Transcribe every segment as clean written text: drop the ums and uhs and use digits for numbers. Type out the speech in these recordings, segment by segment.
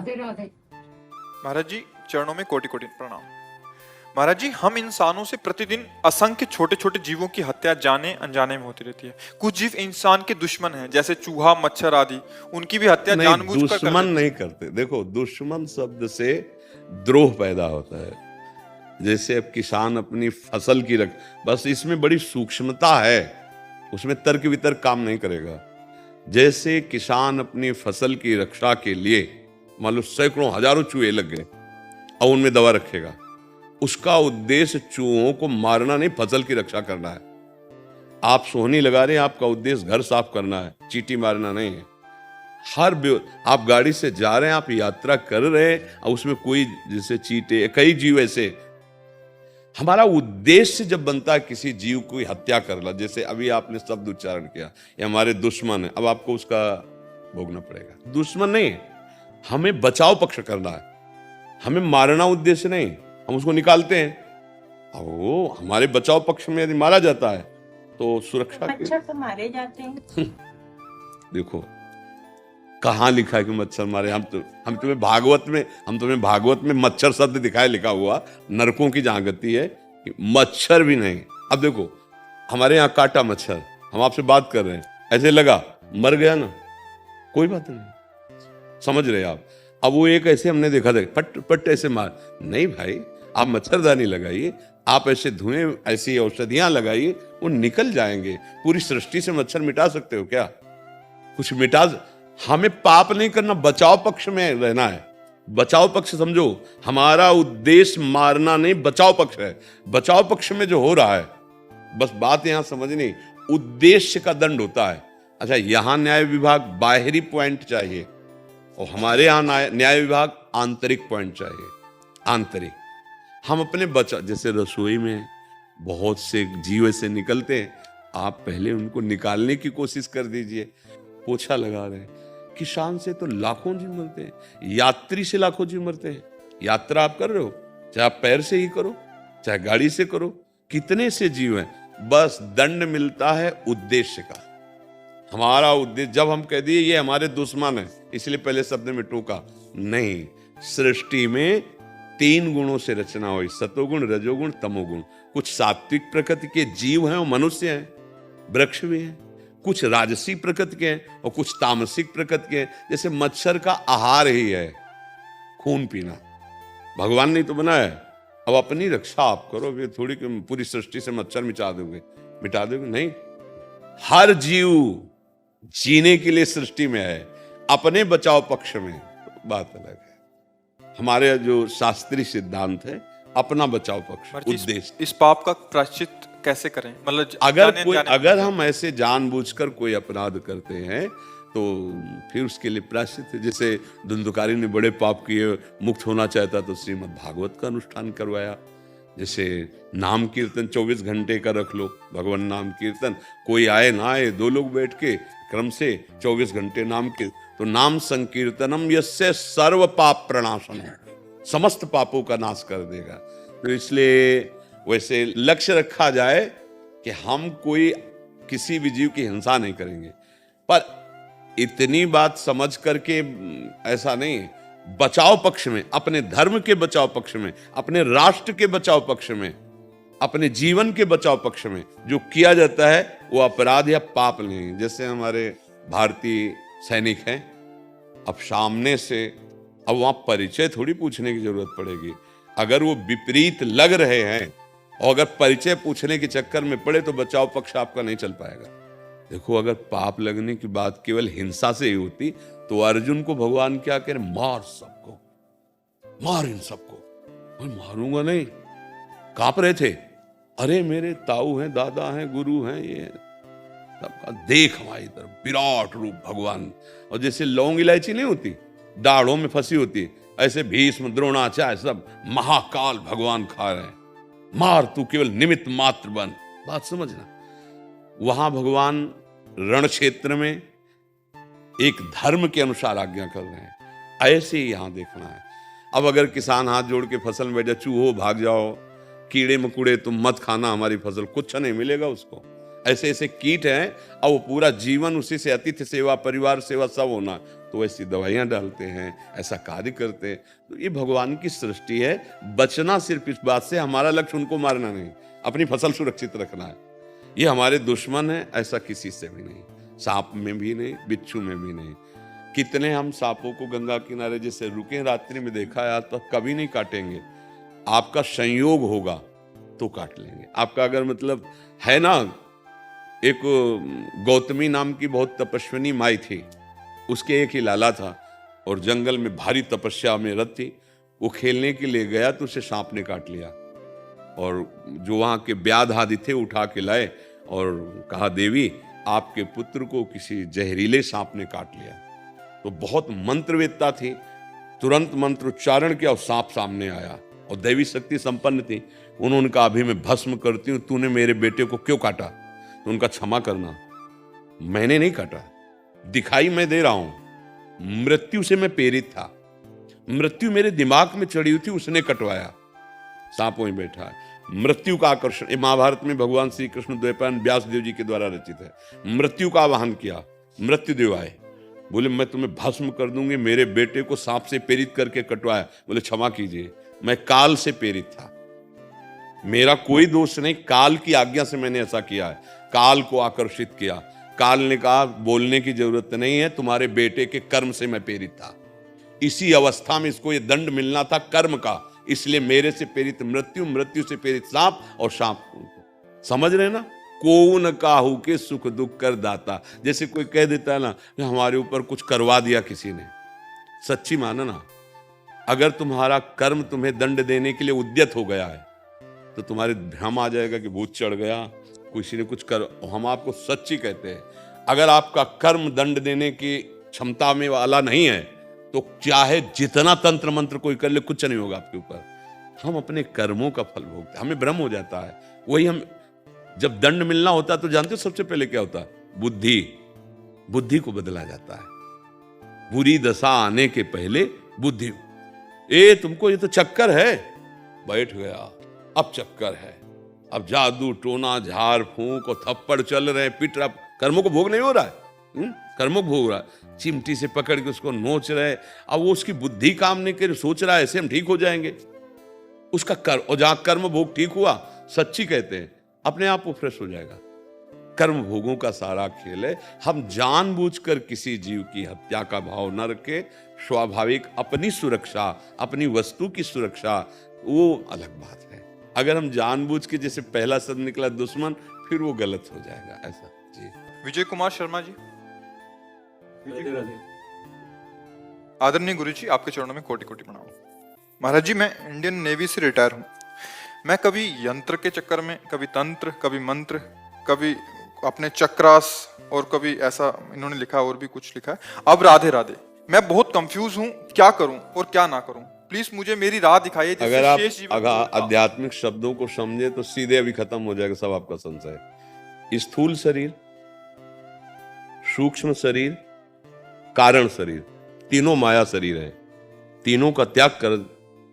राधे राधे। महाराज जी चरणों में कोटि कोटि प्रणाम। महाराज जी, हम इंसानों से प्रतिदिन असंख्य छोटे छोटे जीवों की हत्या जाने अनजाने में होती रहती है। कुछ जीव इंसान के दुश्मन हैं, जैसे चूहा, मच्छर आदि। उनकी भी हत्या नहीं, जानबूझकर कर दुश्मन देते नहीं करते। देखो, दुश्मन शब्द से द्रोह पैदा होता है। जैसे अब किसान अपनी फसल की बस इसमें बड़ी सूक्ष्मता है, उसमें तर्क वितर्क काम नहीं करेगा। जैसे किसान अपनी फसल की रक्षा के लिए मान लो सैकड़ों हजारों चूहे लग गए और उनमें दवा रखेगा, उसका उद्देश्य चूहों को मारना नहीं, फसल की रक्षा करना है। आप सोहनी लगा रहे हैं, आपका उद्देश्य घर साफ करना है, चींटी मारना नहीं है। आप गाड़ी से जा रहे हैं, आप यात्रा कर रहे हैं और उसमें कोई जैसे चींटे, कई जीव ऐसे, हमारा उद्देश्य जब बनता है किसी जीव की हत्या करना, जैसे अभी आपने शब्द उच्चारण किया, ये हमारे दुश्मन है, अब आपको उसका भोगना पड़ेगा। दुश्मन नहीं, हमें बचाव पक्ष करना है, हमें मारना उद्देश्य नहीं। हम उसको निकालते हैं, अब वो हमारे बचाव पक्ष में यदि मारा जाता है तो सुरक्षा मच्छर तो मारे जाते हैं। देखो कहाँ लिखा है कि मच्छर मारे? हम तुम्हें भागवत में मच्छर शब्द दिखाए लिखा हुआ, नरकों की जहां गति है कि मच्छर भी नहीं। अब देखो हमारे यहाँ काटा मच्छर, हम आपसे बात कर रहे हैं, ऐसे लगा मर गया ना, कोई बात नहीं, समझ रहे आप। अब वो एक ऐसे हमने देखा था पट पट ऐसे मार, नहीं भाई, आप मच्छरदानी लगाइए, आप ऐसे धुएं, ऐसी औषधियां लगाइए, वो निकल जाएंगे। पूरी सृष्टि से मच्छर मिटा सकते हो क्या? कुछ मिटा, हमें पाप नहीं करना, बचाव पक्ष में रहना है। बचाव पक्ष समझो, हमारा उद्देश्य मारना नहीं, बचाव पक्ष है। बचाव पक्ष में जो हो रहा है, बस बात यहां समझनी, उद्देश्य का दंड होता है। अच्छा, यहां न्याय विभाग बाहरी पॉइंट चाहिए और हमारे यहां न्याय विभाग आंतरिक पॉइंट चाहिए। आंतरिक, हम अपने जैसे रसोई में बहुत से जीव ऐसे निकलते हैं, आप पहले उनको निकालने की कोशिश कर दीजिए। पोछा लगा रहे हैं, किसान से तो लाखों जीव मरते हैं, यात्री से लाखों जीव मरते हैं। यात्रा आप कर रहे हो, चाहे आप पैर से ही करो, चाहे गाड़ी से करो, कितने से जीव हैं। बस दंड मिलता है उद्देश्य का। हमारा उद्देश्य, जब हम कह दिए ये हमारे दुश्मन है, इसलिए पहले शब्द में टोका नहीं। सृष्टि में 3 गुणों से रचना हुई, सतोगुण, रजोगुण, तमोगुण। कुछ सात्विक प्रकृति के जीव हैं और मनुष्य हैं, वृक्ष भी हैं। कुछ राजसी प्रकृति के हैं और कुछ तामसिक प्रकृति के हैं। जैसे मच्छर का आहार ही है खून पीना, भगवान ने तो बनाया है। अब अपनी रक्षा आप करो, थोड़ी पूरी सृष्टि से मच्छर मिटा दोगे नहीं। हर जीव जीने के लिए सृष्टि में है, अपने बचाव पक्ष में तो बात अलग है। हमारे जो शास्त्रीय सिद्धांत है, अपना बचाव पक्ष, उद्देश्य। इस पाप का प्रायश्चित कैसे करें? मतलब अगर हम ऐसे जानबूझकर कोई अपराध करते हैं तो फिर उसके लिए प्रायश्चित है। जैसे धुंधुकारी ने बड़े पाप किए, मुक्त होना चाहता तो श्रीमद् भागवत का अनुष्ठान करवाया। जैसे नाम कीर्तन 24 घंटे का रख लो, भगवान नाम कीर्तन, कोई आए ना आए, 2 लोग बैठ के क्रम से 24 घंटे नाम के, तो नाम संकीर्तनम यस्य सर्व पाप प्रणाशनम, समस्त पापों का नाश कर देगा। तो इसलिए वैसे लक्ष्य रखा जाए कि हम कोई किसी भी जीव की हिंसा नहीं करेंगे, पर इतनी बात समझ करके ऐसा नहीं, बचाव पक्ष में, अपने धर्म के बचाव पक्ष में, अपने राष्ट्र के बचाव पक्ष में, अपने जीवन के बचाव पक्ष में जो किया जाता है वो अपराध या पाप नहीं। जैसे हमारे भारतीय सैनिक हैं, अब सामने से, अब वहां परिचय थोड़ी पूछने की जरूरत पड़ेगी। अगर वो विपरीत लग रहे हैं और अगर परिचय पूछने के चक्कर में पड़े तो बचाव पक्ष आपका नहीं चल पाएगा। देखो, अगर पाप लगने की बात केवल हिंसा से ही होती तो अर्जुन को भगवान क्या कह रहे, मार सबको, मार इन सबको। मैं मारूंगा नहीं, कांप रहे थे, अरे मेरे ताऊ हैं, दादा हैं, गुरु हैं, ये सबका देख हमारी तरफ विराट रूप भगवान। और जैसे लौंग इलायची नहीं होती, दाढ़ों में फंसी होती, ऐसे भीष्म, द्रोणाचार्य सब महाकाल भगवान खा रहे हैं, मार, तू केवल निमित्त मात्र बन। बात समझना, वहां भगवान रण क्षेत्र में एक धर्म के अनुसार आज्ञा कर रहे हैं। ऐसे ही यहां देखना है। अब अगर किसान हाथ जोड़ के फसल में बैठ जाए, चूहो भाग जाओ, कीड़े मकुड़े तुम मत खाना हमारी फसल, कुछ नहीं मिलेगा उसको। ऐसे ऐसे कीट हैं और वो पूरा जीवन उसी से अतिथि सेवा, परिवार सेवा सब होना, तो ऐसी दवाइयां डालते हैं, ऐसा कार्य करते हैं। तो ये भगवान की सृष्टि है। बचना सिर्फ इस बात से, हमारा लक्ष्य उनको मारना नहीं, अपनी फसल सुरक्षित रखना है। ये हमारे दुश्मन है, ऐसा किसी से भी नहीं, सांप में भी नहीं, बिच्छू में भी नहीं। कितने हम सांपों को गंगा किनारे जैसे रुके रात्रि में देखा है, आज तक कभी नहीं काटेंगे। आपका संयोग होगा तो काट लेंगे। आपका अगर मतलब है ना, एक गौतमी नाम की बहुत तपस्विनी माई थी, उसके एक ही लाला था और जंगल में भारी तपस्या में रत थी। वो खेलने के लिए गया तो उसे सांप ने काट लिया, और जो वहाँ के व्याध आदि थे उठा के लाए और कहा, देवी आपके पुत्र को किसी जहरीले सांप ने काट लिया। तो बहुत मंत्रवेत्ता थी, तुरंत मंत्र उच्चारण किया और सांप सामने आया, और दैवी शक्ति संपन्न थी। उन्होंने कहा, अभी मैं भस्म करती हूँ, तूने मेरे बेटे को क्यों काटा? तो उनका, क्षमा करना, मैंने नहीं काटा, दिखाई मैं दे रहा हूं, मृत्यु से मैं प्रेरित था, मृत्यु मेरे दिमाग में चढ़ी हुई थी, उसने कटवाया। सांप वहीं बैठा है। मृत्यु का आकर्षण, ये महाभारत में भगवान श्री कृष्ण द्वैपायन व्यास देव जी के द्वारा रचित है। मृत्यु का आवाहन किया, मृत्यु देव आए, बोले मैं तुम्हें भस्म कर दूंगी, मेरे बेटे को सांप से प्रेरित करके कटवाया। बोले क्षमा कीजिए, मैं काल से प्रेरित था, मेरा कोई दोष नहीं, काल की आज्ञा से मैंने ऐसा किया है, काल को आकर्षित किया। काल ने कहा, बोलने की जरूरत नहीं है, तुम्हारे बेटे के कर्म से मैं प्रेरित था, इसी अवस्था में इसको ये दंड मिलना था कर्म का, इसलिए मेरे से प्रेरित मृत्यु, मृत्यु से प्रेरित सांप, और सांप, समझ रहे ना, को न काहू के सुख दुख कर दाता। जैसे कोई कह देता है ना, हमारे ऊपर कुछ करवा दिया किसी ने, सच्ची मानना, अगर तुम्हारा कर्म तुम्हें दंड देने के लिए उद्यत हो गया है तो तुम्हारे भ्रम आ जाएगा कि भूत चढ़ गया, किसी ने कुछ कर। हम आपको सच्ची कहते हैं, अगर आपका कर्म दंड देने की क्षमता में वाला नहीं है तो चाहे जितना तंत्र मंत्र कोई कर ले, कुछ नहीं होगा आपके ऊपर। हम अपने कर्मों का फल भोगते, हमें भ्रम हो जाता है। वही हम जब दंड मिलना होता है तो जानते हो सबसे पहले क्या होता है? बुद्धि को बदला जाता है। बुरी दशा आने के पहले बुद्धि, तुमको ये तो चक्कर है, बैठ गया, अब चक्कर है, अब जादू टोना झाड़ फूंक और थप्पड़ चल रहे, पिट रहा, कर्मों को भोग नहीं हो रहा है, कर्मों को भोग रहा है, चिमटी से पकड़ के उसको नोच रहे। अब वो उसकी बुद्धि काम नहीं कर, सोच रहा है ऐसे हम ठीक हो जाएंगे, उसका कर्म, और जहां कर्म भोग ठीक हुआ, सच्ची कहते हैं, अपने आप वो फ्रेश हो जाएगा। कर्म भोगों का सारा खेल है। हम जानबूझकर किसी जीव की हत्या का भाव न रखें, स्वाभाविक अपनी सुरक्षा, अपनी वस्तु की सुरक्षा, वो अलग बात है। अगर हम जानबूझ के, जैसे पहला शब्द निकला दुश्मन, फिर वो गलत हो जाएगा। ऐसा जी। विजय कुमार शर्मा जी, आदरणीय गुरु जी, आपके चरणों में कोटि कोटि प्रणाम। महाराज जी, मैं इंडियन नेवी से रिटायर हूँ। मैं कभी यंत्र के चक्कर में, कभी तंत्र, कभी मंत्र, कभी अपने चक्रास, और कभी ऐसा इन्होंने लिखा और भी कुछ लिखा है। अब राधे राधे, मैं बहुत कंफ्यूज हूँ, क्या करूँ और क्या ना करूँ, प्लीज मुझे मेरी राह दिखाइए। अगर आप आध्यात्मिक शब्दों को समझे तो सीधे अभी खत्म हो जाएगा सब आपका संशय। स्थूल शरीर, सूक्ष्म शरीर, कारण शरीर, तीनों माया शरीर है। तीनों का त्याग कर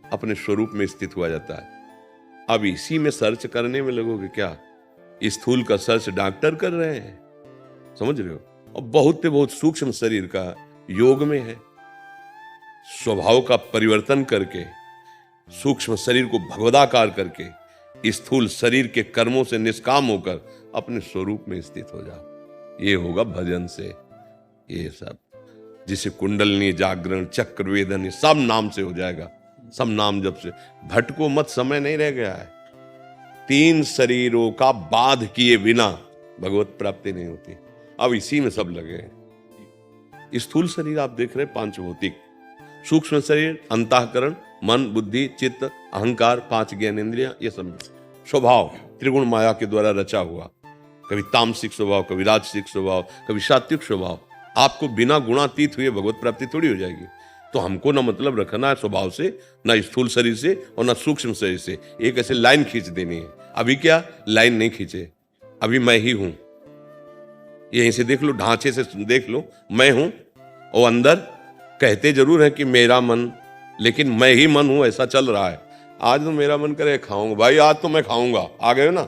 अपने स्वरूप में स्थित हुआ जाता है। अब इसी में सर्च करने में लगोगे क्या? स्थूल का सर्च डॉक्टर कर रहे हैं, समझ रहे हो? और बहुत सूक्ष्म शरीर का योग में है। स्वभाव का परिवर्तन करके, सूक्ष्म शरीर को भगवदाकार करके, स्थूल शरीर के कर्मों से निष्काम होकर अपने स्वरूप में स्थित हो जाओ। ये होगा भजन से। ये सब जिसे कुंडलनी, जागरण, चक्र, वेदन, सब नाम से हो जाएगा। सब नाम जब से, भटको मत, समय नहीं रह गया है। 3 शरीरों का बाध किए बिना भगवत प्राप्ति नहीं होती। अब इसी में सब लगे हैं। स्थूल शरीर आप देख रहे हैं, 5 भौतिक। सूक्ष्म शरीर, अंतःकरण, मन, बुद्धि, चित्त, अहंकार, 5 ज्ञानेंद्रियां, ये सब स्वभाव त्रिगुण माया के द्वारा रचा हुआ। कभी तामसिक स्वभाव, कभी राजसिक स्वभाव, कभी सात्विक स्वभाव। आपको बिना गुणातीत हुए भगवत प्राप्ति थोड़ी हो जाएगी। तो हमको ना मतलब रखना है स्वभाव से, ना स्थूल शरीर से और ना सूक्ष्म शरीर से। एक ऐसे लाइन खींच देनी है। अभी क्या लाइन नहीं खींचे, अभी मैं ही हूं। यहीं से देख लो, ढांचे से देख लो, मैं हूं, और अंदर कहते जरूर है कि मेरा मन, लेकिन मैं ही मन हूं, ऐसा चल रहा है। आज तो मेरा मन करे खाऊंगा, भाई आज तो मैं खाऊंगा, आ गए ना,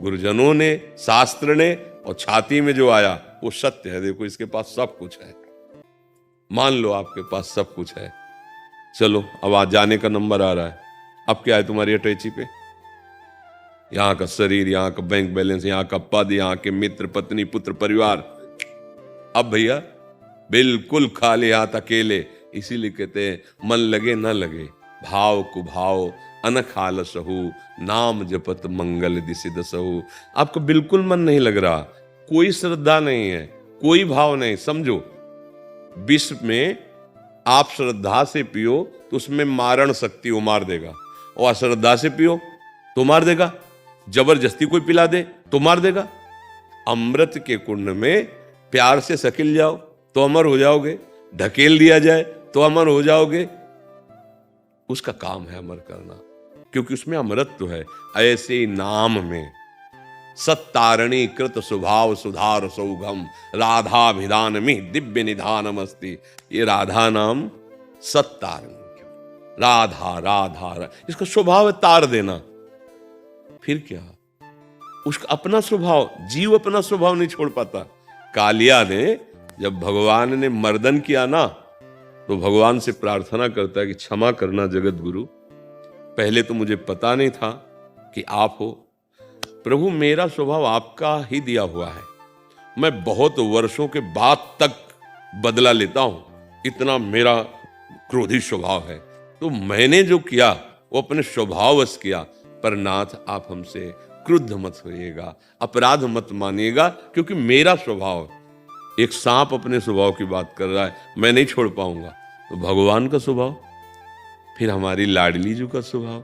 गुरुजनों ने, शास्त्र ने, और छाती में जो आया वो सत्य है। देखो इसके पास सब कुछ है, मान लो आपके पास सब कुछ है। चलो अब आज जाने का नंबर आ रहा है। अब क्या है तुम्हारी अटैची पे? यहाँ का शरीर, यहाँ का बैंक बैलेंस, यहाँ का पद, यहाँ के मित्र, पत्नी, पुत्र, परिवार। अब भैया बिल्कुल खाली हाथ अकेले। इसीलिए कहते हैं मन लगे न लगे, भाव कुभाव अनख आलसहु, नाम जपत मंगल दिसि दसहु। आपको बिल्कुल मन नहीं लग रहा, कोई श्रद्धा नहीं है, कोई भाव नहीं। समझो विष में आप श्रद्धा से पियो तो उसमें मारण शक्ति वो मार देगा, और अश्रद्धा से पियो तो मार देगा, जबरदस्ती कोई पिला दे तो मार देगा। अमृत के कुंड में प्यार से सकिल जाओ तो अमर हो जाओगे, ढकेल दिया जाए तो अमर हो जाओगे। उसका काम है अमर करना, क्योंकि उसमें अमृत है। ऐसे नाम में सत्तारणी कृत स्वभाव सुधार सौगम, राधाभिधान में दिव्य निधानम अस्ति। ये राधा नाम सत्तारणी, राधा राधा, इसका स्वभाव है तार देना। फिर क्या, उसका अपना स्वभाव, जीव अपना स्वभाव नहीं छोड़ पाता। कालिया ने जब भगवान ने मर्दन किया ना, तो भगवान से प्रार्थना करता है कि क्षमा करना जगत गुरु, पहले तो मुझे पता नहीं था कि आप हो। प्रभु मेरा स्वभाव आपका ही दिया हुआ है, मैं बहुत वर्षों के बाद तक बदला लेता हूं, इतना मेरा क्रोधी स्वभाव है। तो मैंने जो किया वो अपने स्वभाववश किया, पर नाथ आप हमसे क्रुद्ध मत होइएगा, अपराध मत मानिएगा, क्योंकि मेरा स्वभाव। एक सांप अपने स्वभाव की बात कर रहा है, मैं नहीं छोड़ पाऊंगा, तो भगवान का स्वभाव, फिर हमारी लाडली जी का स्वभाव,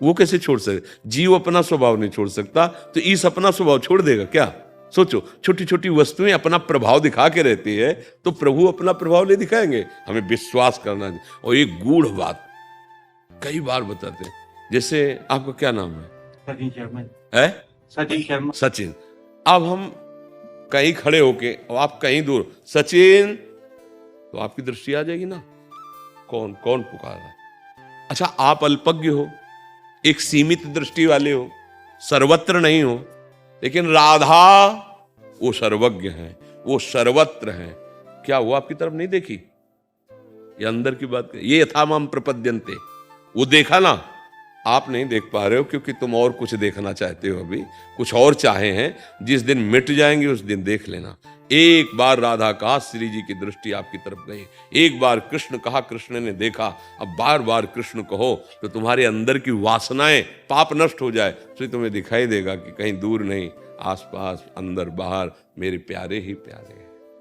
वो कैसे छोड़ सकते? जीव अपना स्वभाव नहीं छोड़ सकता, तो ईश अपना स्वभाव छोड़ देगा क्या? सोचो, छोटी छोटी वस्तुएं अपना प्रभाव दिखा के रहती है, तो प्रभु अपना प्रभाव नहीं दिखाएंगे? हमें विश्वास करना है। और एक गूढ़ बात कई बार बताते हैं, जैसे आपका क्या नाम है? सचिन शर्मा। है सचिन शर्मा। सचिन। अब हम कहीं खड़े होके और आप कहीं दूर, सचिन, तो आपकी दृष्टि आ जाएगी ना, कौन कौन पुकार रहा है। अच्छा, आप अल्पज्ञ हो, एक सीमित दृष्टि वाले हो, सर्वत्र नहीं हो, लेकिन राधा वो सर्वज्ञ है, वो सर्वत्र है। क्या वो आपकी तरफ नहीं देखी? ये अंदर की बात, ये यथामाम प्रपद्यन्ते, वो देखा ना, आप नहीं देख पा रहे हो क्योंकि तुम और कुछ देखना चाहते हो, अभी कुछ और चाहे हैं। जिस दिन मिट जाएंगे उस दिन देख लेना। एक बार राधा कहा, श्री जी की दृष्टि आपकी तरफ गई, एक बार कृष्ण कहा, कृष्ण ने देखा, अब बार बार कृष्ण कहो तो तुम्हारे अंदर की वासनाएं, पाप नष्ट हो जाए, तो तुम्हें दिखाई देगा कि कहीं दूर नहीं, आसपास, अंदर बाहर मेरे प्यारे ही प्यारे हैं।